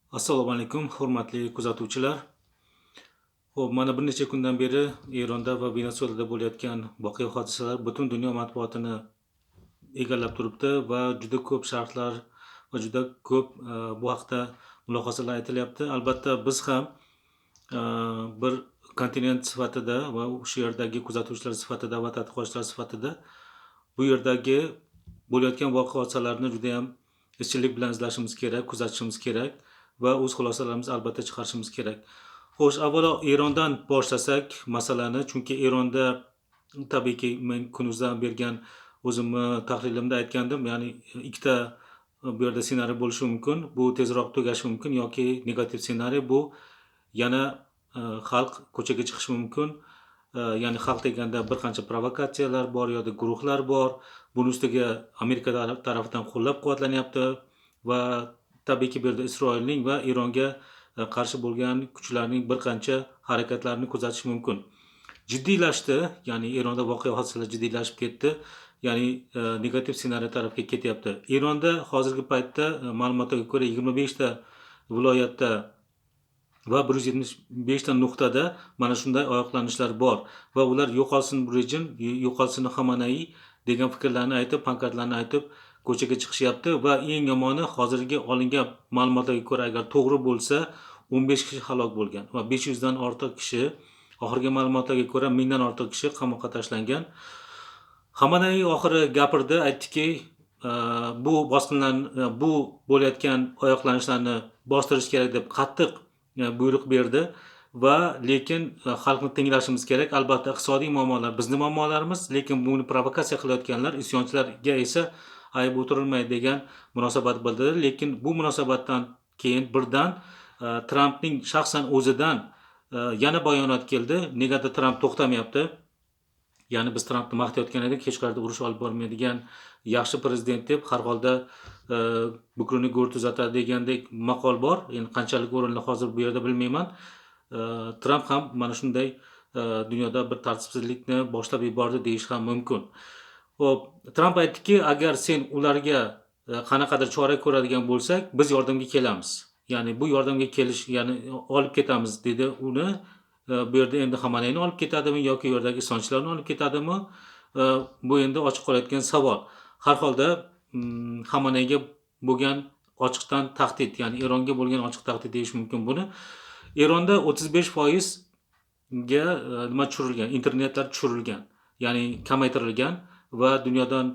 Assalomu alaykum, hurmatli kuzatuvchilar. Xo'p, mana bir necha kundan beri Eronda va Venesuelada bo'layotgan voqea-hodisalar butun dunyo matbuotini egallab turibdi va juda ko'p sharhlar va juda ko'p bu haqda mulohazalar aytilyapti. Albatta biz ham e, bir kontinent sifatida va o'sha yerdagi kuzatuvchilar sifatida va tadqiqotchilar sifatida bu yerdagi bo'layotgan voqea-hodisalarni juda ham izchillik bilan izlashimiz kerak, kuzatishimiz kerak va o'z xulosalarimizni albatta chiqarishimiz kerak. Xo'sh, avvalo Erondan boshlasak masalani, chunki Eronda tabiiyki men kunuzdan bergan o'zimni tahlilimda aytgandim, ya'ni ikkita bu yerda ssenariy bo'lishi mumkin. Bu tezroq tugashi mumkin yoki negativ ssenariy bu yana xalq ko'chaga chiqishi mumkin. Ya'ni xalq deganda bir qancha provokatsiyalar bor yoki guruhlar bor. Buni ustiga Amerika tarafidan qo'llab-quvvatlanyapti va tabiiyki bu yerda Isroilning va Eronga qarshi bo'lgan kuchlarning bir qancha harakatlarini kuzatish mumkin. Jiddiylashdi, ya'ni Eronda voqea-hodisalar jiddiylashib ketdi. Ya'ni negativ ssenariy tarafga ketyapti. Eronda hozirgi paytda ma'lumotlarga ko'ra 25 ta viloyatda va 175 ta nuqtada mana shunday oyoqlanishlar bor va ular yo'qolsin bu rejim, yo'qolsin Xamanai degan fikrlarni aytib, pankartlarni aytib ko'chaga chiqishyapti va eng yomoni hozirgi olingan ma'lumotlarga ko'ra agar to'g'ri bo'lsa 15 kishi halok bo'lgan va 500 dan ortiq kishi, oxirgi ma'lumotlarga ko'ra 1000 dan ortiq kishi qamoqqa tashlangan. Xamanai oxiri gapirdi, aytdiki, bu bosqinlarni, bu bo'layotgan oyoqlanishlarni bostirish kerak deb qattiq buyruq berdi va lekin xalqni tinglashimiz kerak. Albatta iqtisodiy muammolar bizning muammolarimiz, lekin buni provokatsiya qilayotganlar isyonchilarga esa ayb o'tirilmaydi degan munosabat bildirdi. Lekin bu munosabatdan keyin birdan Trampning shaxsan o'zidan yana bayonot keldi. Negadir Tramp to'xtamayapti. Ya'ni biz Trampni maqtayotgan edik, hech qayerda urush olib bormaydigan yaxshi prezident deb, har holda bukrini go'r tuzatadi degandek maqol bor. Endi qanchalik o'rinli hozir bu yerda bilmayman. Tramp ham mana shunday dunyoda bir tartibsizlikni boshlab yubordi deyish ham mumkin. Xo'p, Tramp aytdiki, agar sen ularga qanaqadir chora ko'radigan bo'lsak, biz yordamga kelamiz. Ya'ni bu yordamga kelish, ya'ni olib ketamiz dedi uni. Bu yerda endi Xamanayni olib ketadimi yoki u yerdagi isyonchilarni olib ketadimi? Bu endi ochiq qolayotgan savol. Har holda Xamanayga bo'lgan ochiqdan tahdid, ya'ni Eronga bo'lgan ochiq tahdid deyish mumkin buni. Eronda 35% ga nima tushirilgan, internetlar tushirilgan, ya'ni kamaytirilgan va dunyodan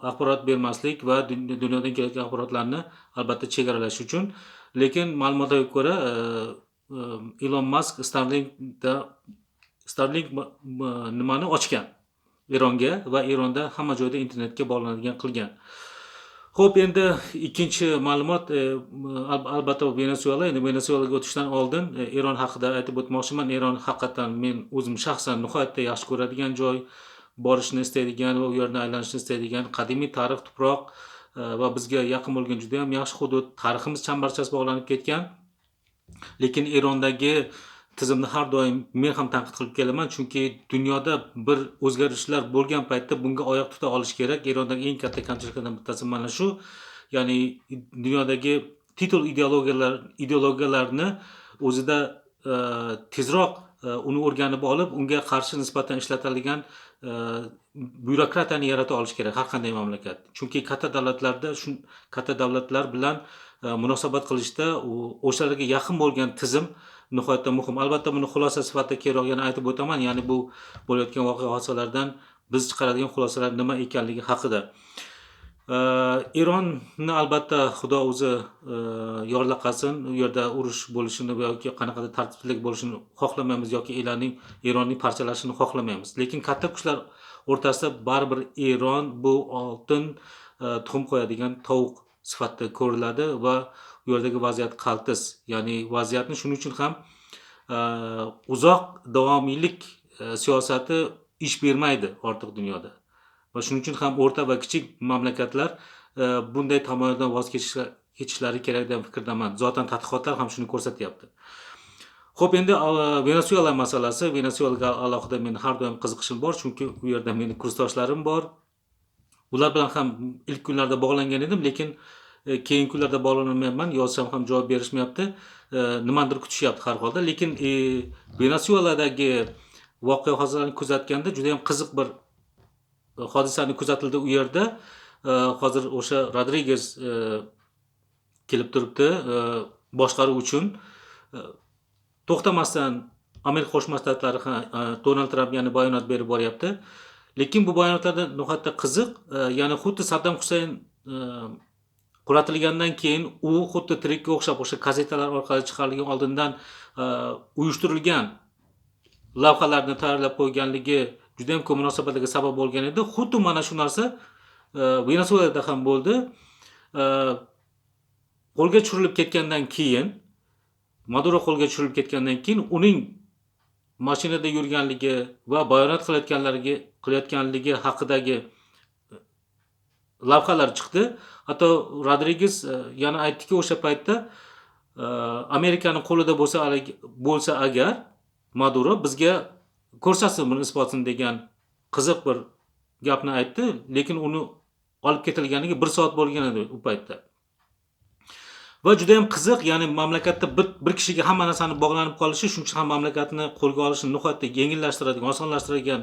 axborot bermaslik va dunyodan kelayotgan axborotlarni albatta chegaralash uchun. Lekin ma'lumotlarga ko'ra Elon Musk Starlink nimani ochgan Eronga va Eronda hamma joyda internetga bog'lanadigan qilgan. Xo'p, endi ikkinchi ma'lumot albatta Venesuela. Endi Venesuelaga o'tishdan oldin Eron haqida aytib o'tmoqchiman. Eron haqiqatan men o'zim shaxsan nihoyatda yaxshi ko'radigan joy, borishni istaydigan va u yerni aylanishni istaydigan qadimiy tarix, tuproq va bizga yaqin bo'lgan juda ham yaxshi hudud, tariximiz chambarchas bog'lanib ketgan. Lekin Erondagi tizimni har doim men ham tanqid qilib kelaman, chunki dunyoda bir o'zgarishlar bo'lgan paytda bunga oyoq tuta olish kerak. Erondagi eng katta kamchiliklardan bittasi mana shu. Ya'ni dunyodagi titul ideologiyalarni o'zida tezroq uni o'rganib olib, unga qarshi nisbatan ishlatiladigan byurokratiyani yarata olish kerak har qanday mamlakat. Chunki katta davlatlar bilan munosabat qilishda o'shalarga yaqin bo'lgan tizim nihoyatda muhim. Albatta buni xulosa sifatida keyinroq yana aytib o'taman. Ya'ni bu bo'layotgan voqea-hodisalardan biz chiqaradigan xulosalar nima ekanligi haqida. Eronni albatta Xudo o'zi yorlaqasin. U yerda urush bo'lishini yoki qanaqadir tartibsizlik bo'lishini xohlamaymiz yoki Eronning parchalashini xohlamaymiz. Lekin katta kuchlar o'rtasida baribir Eron bu oltin tuxum qo'yadigan tovuq sifatida ko'riladi va u yerdagi vaziyat qaltis. Ya'ni vaziyatni shuning uchun ham uzoq davomiylik siyosati ish bermaydi ortiq dunyoda. Va shuning uchun ham o'rta va kichik mamlakatlar bunday tamoyildan voz kechishlari kerak degan fikrdaman. Zotan tadqiqotlar ham shuni ko'rsatyapti. Xo'p, endi Venesuela masalasi. Venesuelaga alohida men har doim qiziqishim bor, chunki u yerda mening kursdoshlarim bor. Ular bilan ham ilk kunlarda bog'langan edim, lekin keyingi kunlarda bog'lanolmayapman, yozsam ham javob berishmayapti. Nimanidir kutishyapti har holda. Lekin Venesueladagi voqea hozirlarni kuzatganda juda ham qiziq bir hodisani kuzatildi u yerda. Hozir o'sha Rodriges kelib turibdi boshqaruv uchun. To'xtamasdan Amerika Qo'shma Shtatlari Donald Tramp yana bayonot berib boryapti. Lekin bu bayonotlarda nihoyatda qiziq, ya'ni xuddi Saddam Husayn qulatilgandan keyin u xuddi tirikka o'xshab o'sha gazetalar orqali chiqarilgan oldindan uyushtirilgan lavhalarni tayyorlab qo'yganligi juda ham ko'p munosabatlarga sabab bo'lgan edi. Xuddi mana shu narsa Venesuelada ham bo'ldi. Qo'lga tushirilib ketgandan keyin, Maduro qo'lga tushirilib ketgandan keyin uning mashinada yurganligi va bayonot qilayotganligi haqidagi lavhalar chiqdi. Hatto Rodriges yana aytdiki, o'sha paytda Amerikaning qo'lida bo'lsa agar Maduro bizga ko'rsatsin buni isbotini degan qiziq bir gapni aytdi. Lekin uni olib ketilganiga 1 soat bo'lgan edi u paytda. Va juda ham qiziq, ya'ni mamlakatda bir kishiga hamma narsani bog'lanib qolishi shuning uchun ham mamlakatni qo'lga olishni nihoyatda yengillashtiradigan, osonlashtiradigan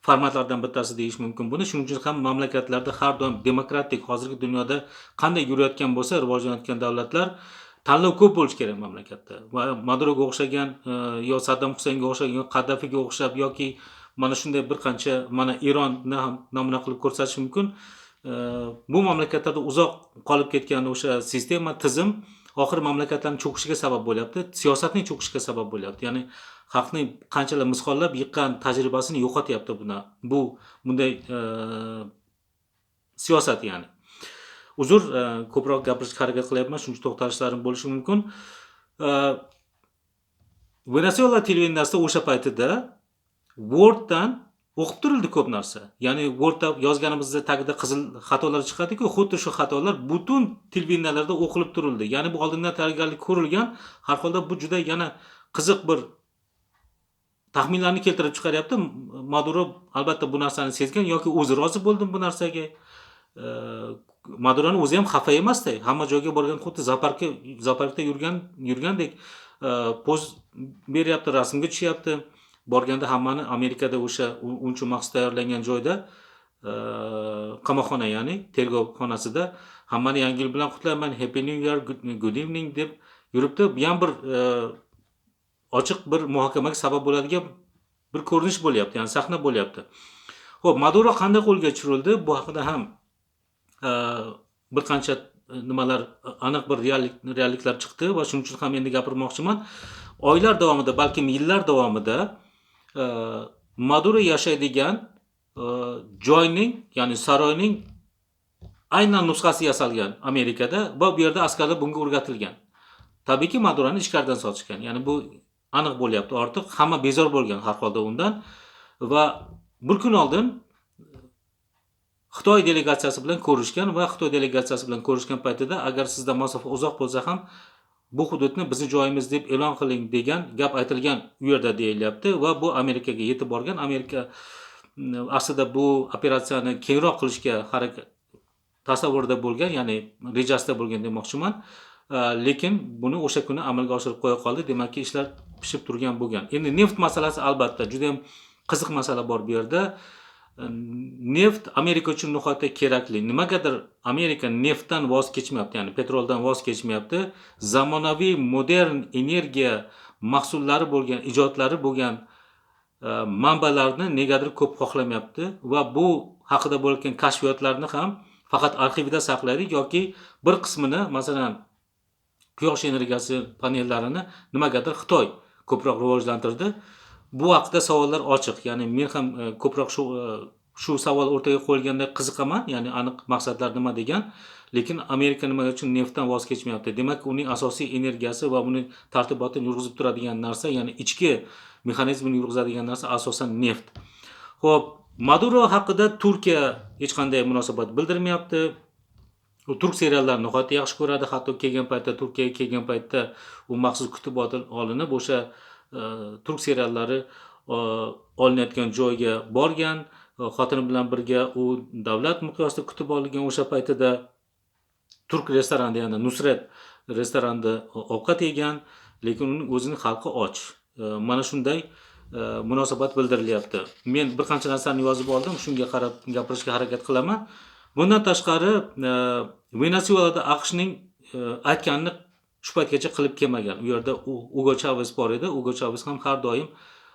formatlardan bittasi deyish mumkin buni. Shuning uchun ham mamlakatlarda har doim demokratik, hozirgi dunyoda qanday yurayotgan bo'lsa, rivojlanayotgan davlatlar tanlov ko'p bo'lishi kerak mamlakatda. Va Maduroga o'xshagan yo Saddam Husaynga o'xshagan, yo Qaddafiga o'xshab yoki mana shunday bir qancha mana Ironni ham namuna qilib ko'rsatish mumkin. Bu mamlakatlarda uzoq qolib ketgan o'sha sistema, tizim oxir mamlakatlarning cho'kishiga sabab bo'lyapti, siyosatning cho'kishiga sabab bo'lyapti. Ya'ni xalqning qanchalar misqollab yiqqan tajribasini yo'qotyapti bunday siyosat ya'ni. Uzr, ko'proq gapirishga harakat qilyapman, shuning uchun to'xtalishlarim bo'lishi mumkin. Venesuela televideniyasida o'sha paytida Worddan o'qib turildi ko'p narsa. Ya'ni Wordda yozganimizda tagida qizil xatolar chiqadi-ku, xuddi shu xatolar butun televideniyalarda o'qilib turildi. Ya'ni bu oldindan tayyorgarlik ko'rilgan. Har holda bu juda yana qiziq bir taxminlarni keltirib chiqaryapti. Maduro albatta bu narsani sezgan yoki o'zi rozi bo'ldi bu narsaga. Maduroning o'zi ham xafa emasdi. Hamma joyga borgan xuddi zooparkda yurgandek poz beryapti, rasmga tushyapti. Borganda hammani Amerikada o'sha uncha maxsus tayyorlangan joyda qamoqxona, ya'ni tergov xonasida hammani yangi yil bilan qutlayman, happy new year, good evening deb yuribdi. Bu ham bir ochiq bir muhokamaga sabab bo'ladigan bir ko'rinish bo'lyapti, ya'ni sahna bo'lyapti. Xo'p, Maduro qanday qo'lga tushirildi? Bu haqida ham bir qancha nimalar, aniq bir realliklar chiqdi va shuning uchun ham endi gapirmoqchiman. Oylar davomida, balki yillar davomida Maduro yashaydigan joyning, ya'ni saroyning aynan nusxasi yasalgan Amerikada va bu yerda askarlar bunga o'rgatilgan. Tabiiyki Maduroni ichkaridan sotishgan. Ya'ni bu aniq bo'lyapti. Ortiq hamma bezor bo'lgan har holda undan va bir kun oldin Xitoy delegatsiyasi bilan ko'rishgan va Xitoy delegatsiyasi bilan ko'rishgan paytida agar sizda masofa uzoq bo'lsa ham bu hududni bizni joyimiz deb e'lon qiling degan gap aytilgan u yerda deyilyapti va bu Amerikaga yetib borgan. Amerika aslida bu operatsiyani keyinroq qilishga harakat tasavvurida bo'lgan, ya'ni rejasida bo'lgan demoqchiman. Lekin buni o'sha kuni amalga oshirib qo'ya qoldi. Demakki ishlar pishib turgan bo'lgan. Endi neft masalasi albatta juda ham qiziq masala bor bu yerda. Neft Amerika uchun nihoyatda kerakli. Nimagadir Amerika neftdan voz kechmayapti, ya'ni petroldan voz kechmayapti. Zamonaviy modern energiya mahsullari bo'lgan, ijodlari bo'lgan manbalarni negadir ko'p xohlamayapti va bu haqida bo'lgan kashfiyotlarni ham faqat arxivida saqlaydi yoki bir qismini, masalan, quyosh energiyasi panellarini nimagadir Xitoy ko'proq rivojlantirdi. Bu haqida savollar ochiq. Ya'ni men ham ko'proq shu savol o'rtaga qo'yilganda qiziqaman. Ya'ni aniq maqsadlar nima degan. Lekin Amerika nima uchun neftdan voz kechmayapti? Demak, uning asosiy energiyasi va uni tartibotini yurg'izib turadigan narsa, ya'ni ichki mexanizmini yurg'izadigan narsa asosan neft. Xo'p, Maduro haqida Turkiya hech qanday munosabat bildirmayapti. U turk seriallarini nihoyatda yaxshi ko'radi. Hatto Turkiyaga kelgan paytda u maxsus kutib olinib o'sha turk seriallari olinayotgan joyga borgan. Xotini bilan birga u davlat miqyosida kutib olingan o'sha paytida. turk restoranida, ya'ni Nusrat restoranida ovqat yegan, lekin uning o'zining xalqi och. Mana shunday munosabat bildirilyapti. Men bir qancha narsani yozib oldim, shunga qarab gapirishga harakat qilaman. Bundan tashqari Venesuelada AQShning aytganini shu paytgacha qilib kelmagan. U yerda Hugo Chavez bor edi. Hugo Chavez ham har doim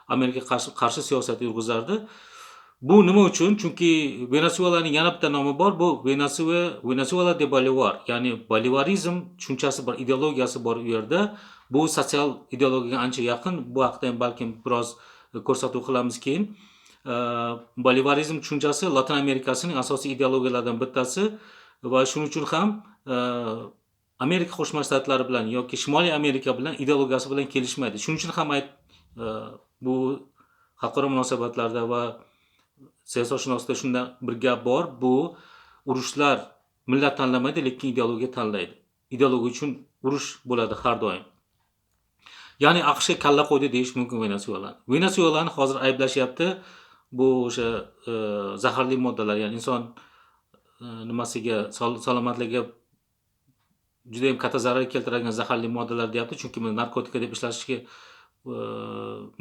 Amerikaga qarshi siyosat yurg'izardi. Bu nima uchun? Chunki Venesuelaning yana bitta nomi bor. Bu Venezuela de Bolivar, ya'ni bolivarizm tushunchasi bor, ideologiyasi bor u yerda. Bu sotsial ideologiyaga ancha yaqin. Bu haqda ham balkim biroz ko'rsatuv qilamiz keyin. Bolivarizm tushunchasi Latin Amerikasining asosiy ideologiyalaridan bittasi va shuning uchun ham Amerika Qo'shma Shtatlari bilan yoki Shimoliy Amerika bilan ideologiyasi bilan kelishmaydi. Shuning uchun ham bu xalqaro munosabatlarda va siyosatshunoslikda shunday bir gap bor. Bu urushlar millat tanlamaydi, lekin ideologiya tanlaydi. Ideologiya uchun urush bo'ladi har doim. Ya'ni AQShga kalla qo'ydi deyish mumkin Venesuelani. Venesuelani hozir ayblashyapti. Bu o'sha zaharli moddalar, ya'ni inson nimasiga, salomatligiga juda ham katta zarar keltiradigan zaharli moddalar deyapti. Chunki buni narkotika deb ishlatishga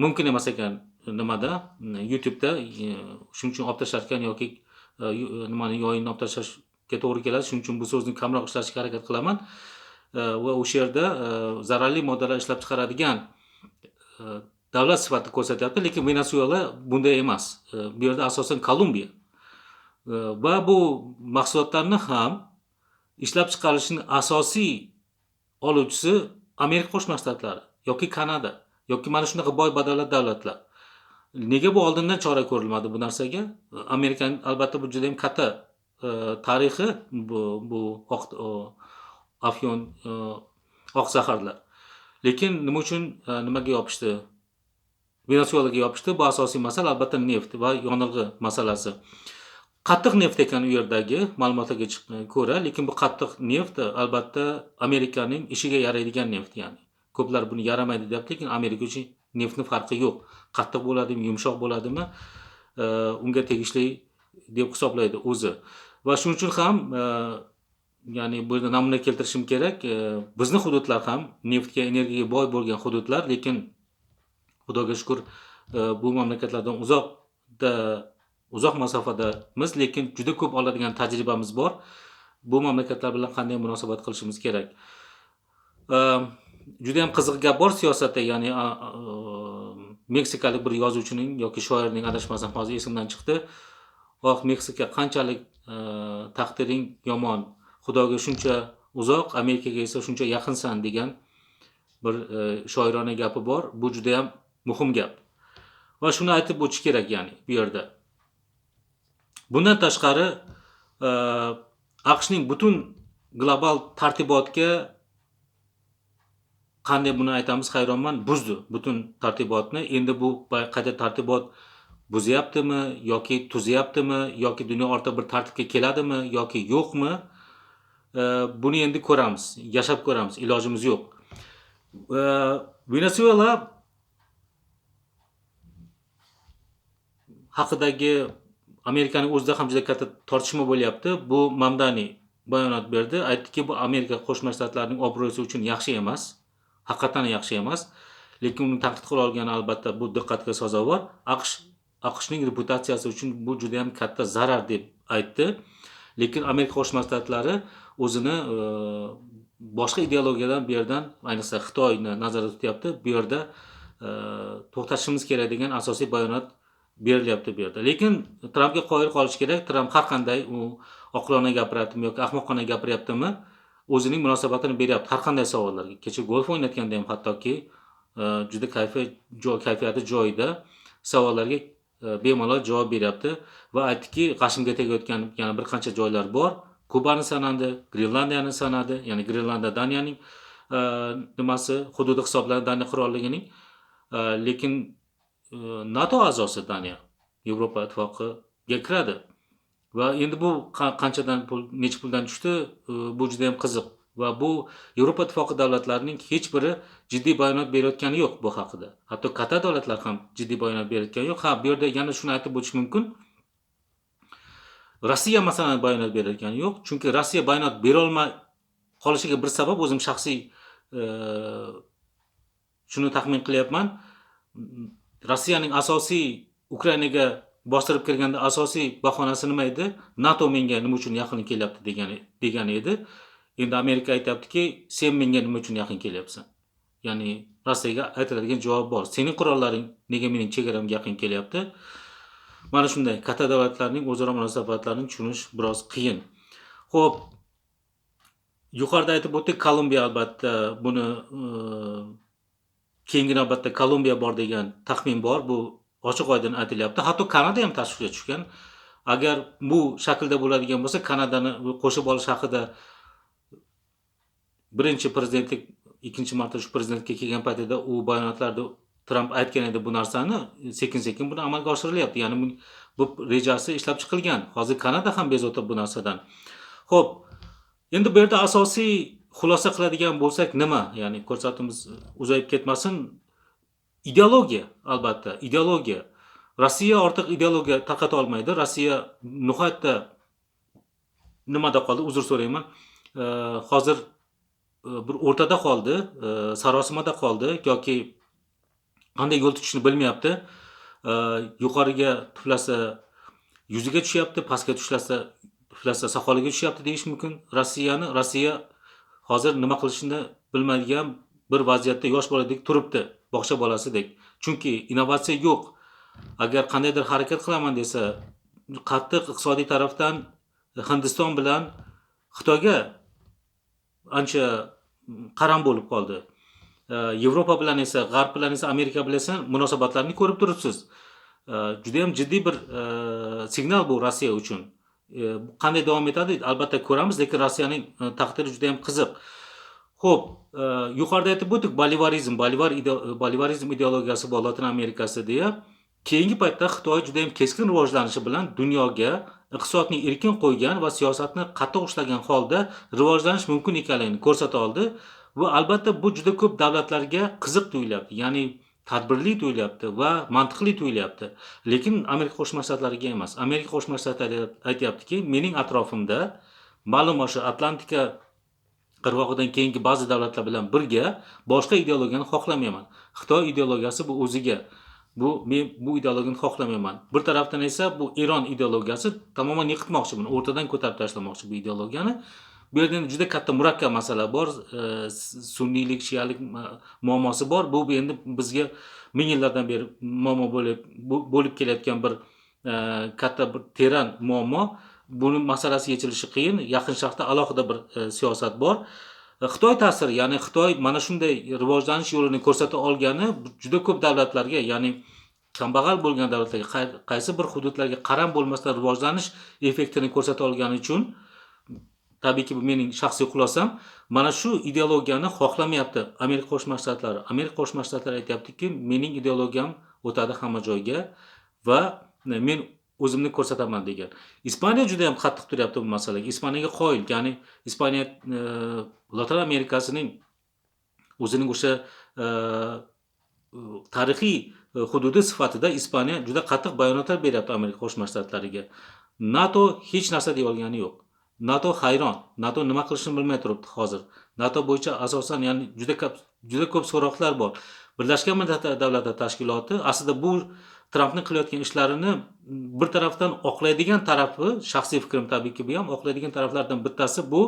mumkin emas ekan nimada, YouTube'da. Shuning uchun olib tashlar ekan yoki nimani yoyinni olib tashlashga to'g'ri keladi. Shuning uchun bu so'zni kamroq ishlashga harakat qilaman. Va o'sha yerda zararli moddalar ishlab chiqaradigan davlat sifatida ko'rsatyapti, lekin Venesuela bunday emas. Bu yerda asosan Kolumbiya va bu mahsulotlarni ham ishlab chiqarishning asosiy oluvchisi Amerika Qo'shma Shtatlari yoki Kanada yoki mana shunaqa boy badavlat davlatlar. Nega bu oldindan chora ko'rilmadi bu narsaga? Amerikaning albatta bu juda ham katta tarixi bu afyon oq zaharlar. Lekin nima uchun nimaga yopishdi? Venesuelaga yopishdi. Bu asosiy masala albatta neft va yonilg'i masalasi. Qattiq neft ekan u yerdagi ma'lumotlarga ko'ra, lekin bu qattiq neft albatta Amerikaning ishiga yaraydigan neft, ya'ni. Ko'plar buni yaramaydi deyapti, lekin Amerika uchun neftning farqi yo'q. Qattiq bo'ladimi, yumshoq bo'ladimi, unga tegishli deb hisoblaydi o'zi. Va shuning uchun ham ya'ni bu yerda namuna keltirishim kerak. Bizni hududlar ham neftga, energiyaga boy bo'lgan hududlar, lekin Xudoga shukr bu mamlakatlardan uzoq masofadamiz, lekin juda ko'p oladigan tajribamiz bor. Bu mamlakatlar bilan qanday munosabat qilishimiz kerak? Juda ham qiziq gap bor siyosatda, ya'ni meksikalik bir yozuvchining yoki shoirning, adashmasam hozir esimdan chiqdi. Meksika qanchalik taqdiring yomon, Xudoga shuncha uzoq, Amerikaga esa shuncha yaqinsan degan bir shoirona gapi bor. Bu juda ham muhim gap. Va shuni aytib o'tish kerak, ya'ni bu yerda. Bundan tashqari AQShning butun global tartibotga qanday buni aytamiz, hayronman, buzdi butun tartibotni. Endi bu qayta tartibot buzyaptimi yoki tuzyaptimi yoki dunyo o'rta bir tartibga keladimi yoki yo'qmi? Buni endi ko'ramiz, yashab ko'ramiz, ilojimiz yo'q. Venesuela haqidagi Amerikaning o'zida ham juda katta tortishma bo'lyapti. Bu Mamdani bayonot berdi, aytdiki bu Amerika Qo'shma Shtatlarining obro'si uchun yaxshi emas, haqiqatan yaxshi emas. Lekin uni tanqid qila olgani albatta bu diqqatga sazovor. AQShning reputatsiyasi uchun bu juda ham katta zarar deb aytdi. Lekin Amerika Qo'shma Shtatlari o'zini boshqa ideologiyadan bu yerdan, ayniqsa Xitoyni nazarda tutyapti. Bu yerda to'xtatishimiz kerak degan asosiy bayonot berilyapti bu yerda. Lekin Trampga qoyil qolish kerak. Tramp har qanday u oqilona gapiryaptimi yoki ahmoqona gapiryaptimi, o'zining munosabatini beryapti har qanday savollarga. Kecha golf o'ynatganda ham hattoki juda kayfiyati joyida savollarga bemalol javob beryapti va aytdiki, g'ashimga tegayotgan yana bir qancha joylar bor. Kubani sanadi, Grenlandiyani sanadi, ya'ni Grenlandiya Daniyaning nimasi hududi hisoblanadi, Daniya qirolligining. Lekin NATO a'zosi Daniya Yevropa ittifoqiga kiradi. Va endi bu qanchadan pul, necha puldan tushdi, bu juda ham qiziq. Va bu Yevropa ittifoqi davlatlarining hech biri jiddiy bayonot berayotgani yo'q bu haqida. Hatto katta davlatlar ham jiddiy bayonot berayotgani yo'q. Bu yerda yana shuni aytib o'tish mumkin. Rossiya masalan bayonot berayotgani yo'q. Chunki Rossiya bayonot bera olmay qolishiga bir sabab o'zim shaxsiy shuni taxmin qilyapman. Rossiyaning asosiy Ukrainaga bostirib kirganda asosiy bahonasi nima edi? NATO menga nima uchun yaqin kelyapti degani edi. Endi Amerika aytayaptiki, sen menga nima uchun yaqin kelyapsan? Ya'ni Rossiyaga aytiladigan javob bor. Sening qurollaring nega mening chegaramga yaqin kelyapti? Mana shunday katta davlatlarning o'zaro munosabatlarini tushunish biroz qiyin. Xo'p, yuqorida aytib o'tdik, Kolumbiya albatta buni keyingi navbatda Kolumbiya bor degan taxmin bor. Bu ochiq oydin aytilyapti. Hatto Kanada ham tashvishga tushgan. Agar bu shaklda bo'ladigan bo'lsa, Kanadani qo'shib olish haqida birinchi prezidentlik ikkinchi marta shu prezidentga kelgan paytida u bayonotlarda Trump aytgan edi bu narsani, sekin-sekin buni amalga oshirilyapti. Ya'ni bu rejasi ishlab chiqilgan. Hozir Kanada ham bezovta bu narsadan. Xo'p, endi bu yerda asosiy xulosa qiladigan bo'lsak nima? Ya'ni ko'rsatuvimiz uzayib ketmasin. Ideologiya, albatta, ideologiya. Rossiya ortiq ideologiya tarqata olmaydi. Rossiya nihoyatda nimada qoldi? Uzr so'rayman. Hozir bir o'rtada qoldi, sarosimada qoldi yoki qanday yo'l tutishni bilmayapti. Yuqoriga tuflasa yuziga tushyapti, pastga tuflasa soqoliga tushyapti deyish mumkin. Rossiya hozir nima qilishini bilmaydigan bir vaziyatda yosh boladek turibdi, bog'cha bolasidek. Chunki innovatsiya yo'q. Agar qandaydir harakat qilaman desa, qattiq iqtisodiy tarafdan Hindiston bilan Xitoyga ancha qaram bo'lib qoldi. Yevropa bilan esa, G'arb bilan esa, Amerika bilan esa munosabatlarni ko'rib turibsiz. Juda ham jiddiy bir signal bu Rossiya uchun. Qanday davom etadi albatta ko'ramiz, lekin Rossiyaning taqdiri juda ham qiziq. Xo'p, yuqorida aytib o'tdik, bolivarizm ideologiyasi bor Latin Amerikasida deya. Keyingi paytda Xitoy juda ham keskin rivojlanishi bilan dunyoga iqtisodni erkin qo'ygan va siyosatni qattiq ushlagan holda rivojlanish mumkin ekanligini ko'rsata oldi. Va albatta bu juda ko'p davlatlarga qiziq tuyulyapti. Ya'ni tadbirli tuyulyapti va mantiqli tuyulyapti. Lekin Amerika Qo'shma Shtatlariga emas. Amerika Qo'shma Shtatlari aytayaptiki, mening atrofimda ma'lum o'sha Atlantika qirg'og'idan keyingi ba'zi davlatlar bilan birga boshqa ideologiyani xohlamayman. Xitoy ideologiyasi bu o'ziga. Men bu ideologiyani xohlamayman. Bir tarafdan esa bu Eron ideologiyasi tamoman yiqitmoqchi, buni o'rtadan ko'tarib tashlamoqchi bu ideologiyani. Bu yerda juda katta murakkab masala bor. Sunniylik, shiyalik muammosi bor. Bu endi bizga ming yillardan beri muammo bo'lib kelayotgan bir katta bir teran muammo. Buni masalasi yechilishi qiyin. Yaqin Sharqda alohida bir siyosat bor. Xitoy ta'siri, ya'ni Xitoy mana shunday rivojlanish yo'lini ko'rsata olgani juda ko'p davlatlarga, ya'ni kambag'al bo'lgan davlatlarga, qaysi bir hududlarga qaram bo'lmasdan rivojlanish effektini ko'rsata olgani uchun, tabiiyki bu mening shaxsiy xulosam, mana shu ideologiyani xohlamayapti Amerika Qo'shma Shtatlari. Amerika Qo'shma Shtatlari aytayaptiki, mening ideologiyam o'tadi hamma joyga va men o'zimni ko'rsataman degan. Ispaniya juda ham qattiq turyapti bu masalaga. Ispaniyaga qoyil, ya'ni Ispaniya Latin Amerikasining o'zining o'sha tarixiy hududi sifatida Ispaniya juda qattiq bayonotlar beryapti Amerika Qo'shma Shtatlariga. NATO hech narsa deb olgani yo'q. NATO hayron. NATO nima qilishini bilmay turibdi hozir. NATO bo'yicha asosan ya'ni juda ko'p so'roqlar bor. Birlashgan Millatlar Davlatlar Tashkiloti aslida bu Trumpning qilayotgan ishlarini bir tarafdan oqlaydigan tarafi, shaxsiy fikrim tabiiyki bu ham oqlaydigan taraflardan bittasi bu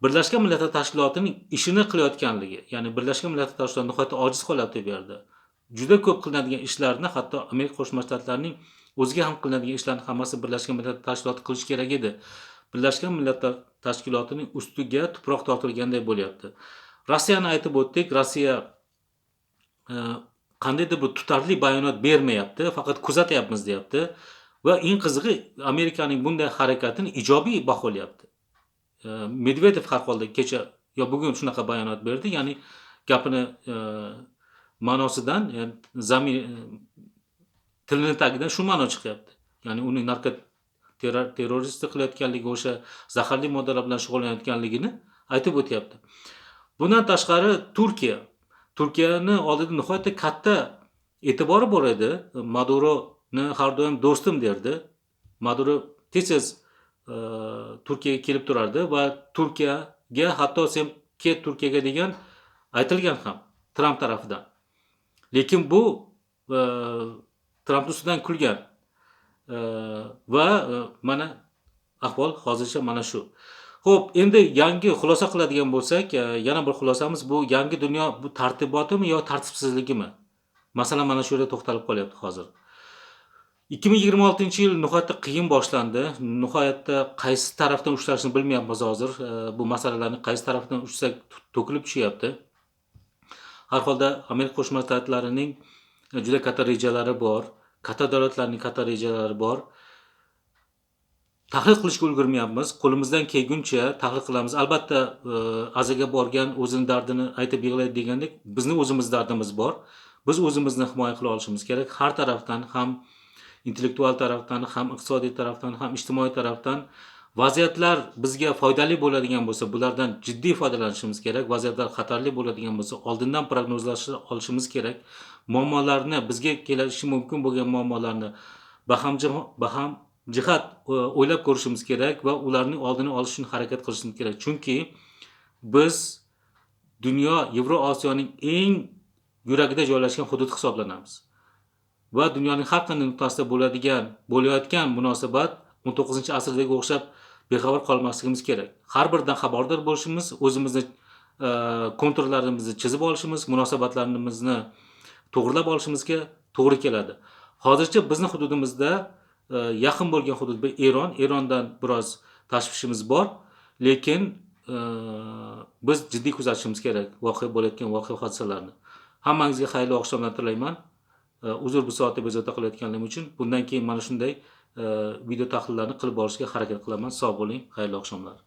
Birlashgan Millatlar Tashkilotining ishini qilayotganligi. Ya'ni Birlashgan Millatlar Tashkiloti nihoyatda ojiz qolyapti bu yerda. Juda ko'p qilinadigan ishlarni, hatto Amerika Qo'shma Shtatlarining o'ziga ham qilinadigan ishlarni hammasi Birlashgan Millatlar Tashkiloti qilish kerak edi. Birlashgan Millatlar Tashkilotining ustiga tuproq tortilganday bo'lyapti. Rossiyani aytib o'tdik. Rossiya qandaydir bir tutarli bayonot bermayapti, faqat kuzatyapmiz deyapti va eng qizig'i Amerikaning bunday harakatini ijobiy baholayapti. Medvedev har holda kecha bugun shunaqa bayonot berdi, ya'ni gapini ma'nosidan, ya'ni tilini tagidan shu ma'no chiqyapti. Ya'ni uning terroristlik qilayotganligi, o'sha zaharli moddalar bilan shug'ullanayotganligini aytib o'tyapti. Bundan tashqari Turkiyani oldida nihoyatda katta e'tibori bor edi. Maduroni har doim do'stim derdi. Maduro tez Turkiyaga kelib turardi va Turkiyaga hatto sen ket Turkiyaga degan aytilgan ham Tramp tarafidan. Lekin bu Trampning ustidan kulgan. Va mana ahvol hozircha mana shu. Xo'p, endi yangi xulosa qiladigan bo'lsak, yana bir xulosamiz bu yangi dunyo bu tartibotimi yo tartibsizligimi? Masala mana shu yerda to'xtalib qolyapti hozir. 2026-yil nihoyatda qiyin boshlandi. Nihoyatda qaysi tarafdan ushlashni bilmayapmiz hozir. Bu masalalarni qaysi tarafdan ushsak to'kilib tushyapti. Har holda Amerika Qo'shma Shtatlarining juda katta rejalari bor. Katta davlatlarning katta rejalari bor. Tahlil qilishga ulgurmayapmiz. Qo'limizdan kelguncha tahlil qilamiz. Albatta, azaga borgan o'zining dardini aytib yig'laydi degandek, bizning o'zimiz dardimiz bor. Biz o'zimizni himoya qila olishimiz kerak. Har tarafdan ham intellektual tarafdan, ham iqtisodiy tarafdan, ham ijtimoiy tarafdan vaziyatlar bizga foydali bo'ladigan bo'lsa, bulardan jiddiy foydalanishimiz kerak. Vaziyatlar xatarli bo'ladigan bo'lsa, oldindan prognozlashni olishimiz kerak. Muammolarni, bizga kelishi mumkin bo'lgan muammolarni baham jihat o'ylab ko'rishimiz kerak va ularning oldini olish uchun harakat qilishimiz kerak. Chunki biz dunyo Yevroosiyoning eng yuragida joylashgan hudud hisoblanamiz. Va dunyoning har qanday nuqtasida bo'layotgan munosabat 19-asrdagi o'xshab bexabar qolmasligimiz kerak. Har biridan xabardor bo'lishimiz, o'zimizni konturlarimizni chizib olishimiz, munosabatlarimizni to'g'rilab olishimizga to'g'ri keladi. Hozircha bizning hududimizda yaqin bo'lgan hudud bu Erondan biroz tashvishimiz bor, lekin biz jiddiy kuzatishimiz kerak bo'layotgan voqea hodisalarni. Hammangizga xayrli oqshomlar tilayman. Uzr bu soatda bezovta qilayotganim uchun. Bundan keyin mana shunday video tahlillarni qilib borishga harakat qilaman. Sog' bo'ling, xayrli oqshomlar.